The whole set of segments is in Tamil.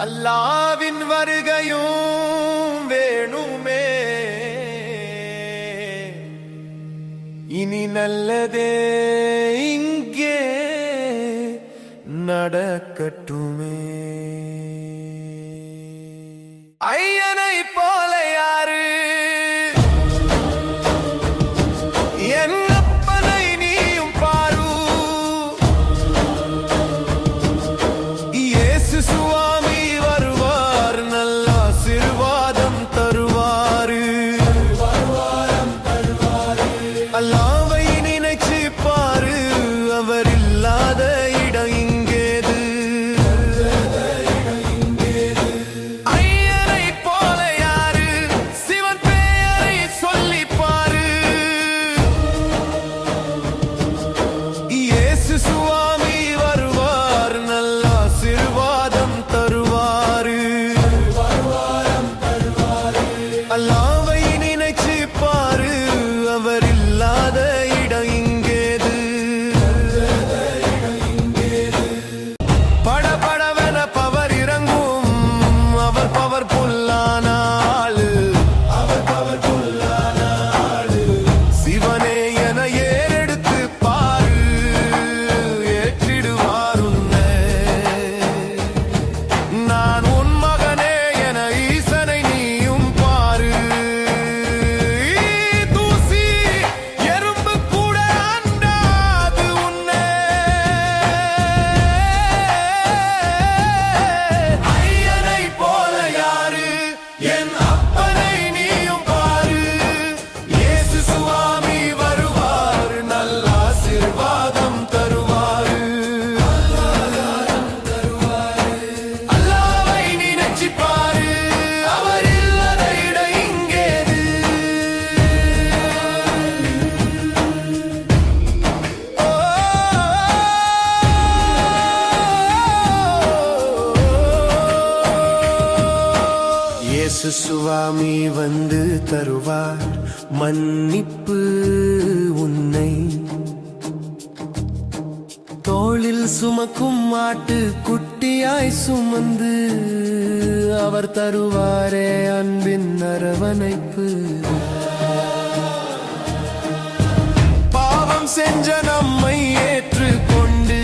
அல்லாவின் வருகையும் வேணுமே, இனி நல்லதே இங்கே நடக்கட்டுமே. ஐயனை போல யாரு அல்லாவை நினைச்சு பாரு, அவர் இல்லாத இடம் இங்கேது. ஐயனை போல யாரு, சிவன் பெயரை சொல்லி பாரு. இயேசு சுவாமி வருவார், நல்ல ஆசீர்வாதம் தருவாரு. அல்லாவை நினைச்சு பாரு, அவர் இல்லாத இடம் இங்கேது. படபடவென பவர் இறங்கும், அவர் பவர் புல்லான ஆளு. அவர் பவர் புல்லான ஆளு. வந்து தருவார் மன்னிப்பு உன்னை. தோளில் சுமக்கும் மாட்டு குட்டியாய் சுமந்து அவர் தருவாரே அன்பின் அரவணைப்பு. பாவம் செஞ்ச நம்மை ஏற்றுக்கொண்டு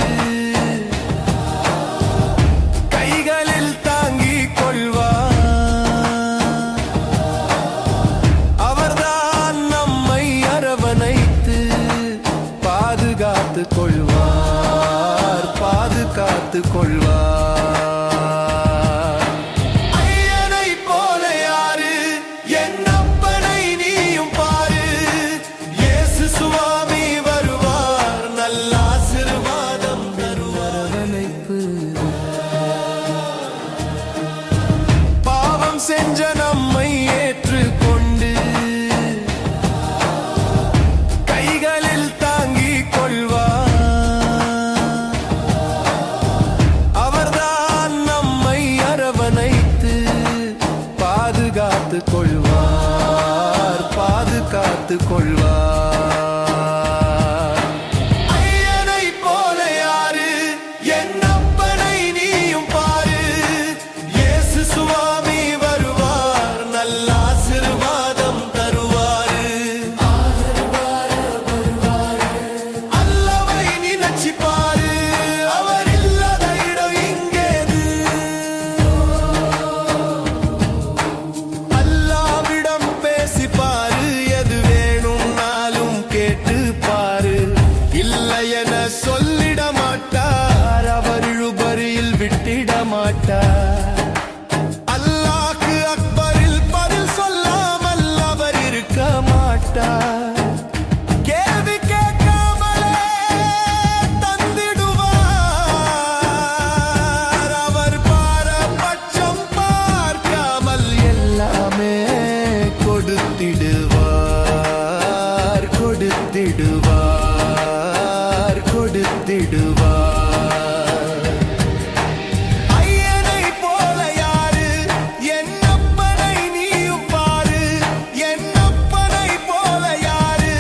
கைகளில் தாங்கிக் கொள்வார். அவர்தான் நம்மை அரவணைத்து பாதுகாத்துக் கொள்வார், பாதுகாத்துக் கொள்வார். செஞ்ச நம்மை ஏற்றுக்கொண்டு கைகளில் தாங்கிக் கொள்வார். அவர்தான் நம்மை அரவணைத்து பாதுகாத்துக் கொள்வார், பாதுகாத்துக் கொள்வார். சொல்லிட மாட்டார், அவர் இழுபறியில் விட்டிட மாட்டார். அல்லாஹ்க்கு அக்பரில் பதில் சொல்லாமல் அவர் இருக்க மாட்டார். கேள்வி கேட்காமலே தந்திடுவார். அவர் பாரபட்சம் பார்க்காமல் எல்லாமே கொடுத்திடுவார், கொடுத்திடுவார், கொடுத்திடுவார். ஐயனை போல யாரு, என்னப்பனை நீயும் பாரு. என்னப்பனை போல யாரு,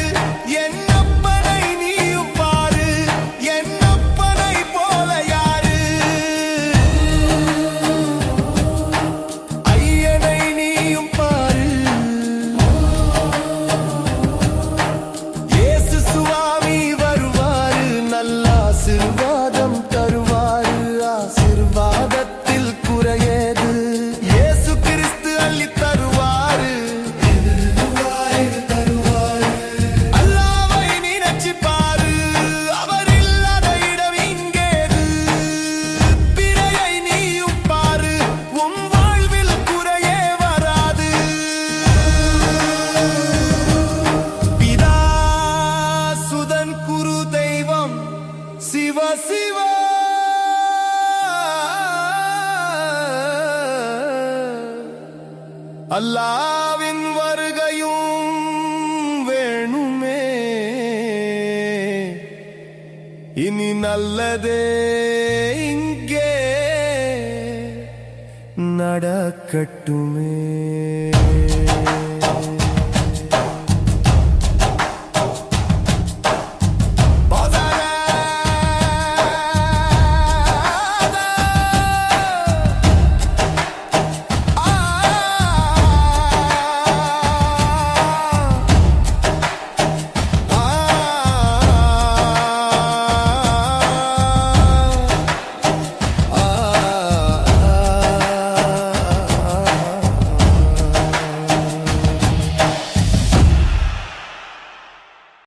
என்னப்பனை நீயும் பாரு. என்னப்பனை போல யாரு, ஐயனை நீயும் பாரு. இயேசு சுவாமி ஆசீர்வாதம் தருவாரு, ஆசீர்வாதத்தில் குறையேது. இயேசு கிறிஸ்து அள்ளி தருவாரு, தருவாரு. அல்லாஹ்வை நினைச்சு பாரு, அவர் இல்லாத இடம் இங்கேது. பிறையை நீயும் பாரு, உன் வாழ்வில் குறையே வராது. பிதா சுதன் குரு தெய்வம் சிவ சிவ. அல்லாவின் வருகையும் வேணுமே, இனி நல்லதே இங்கே நடக்கட்டுமே.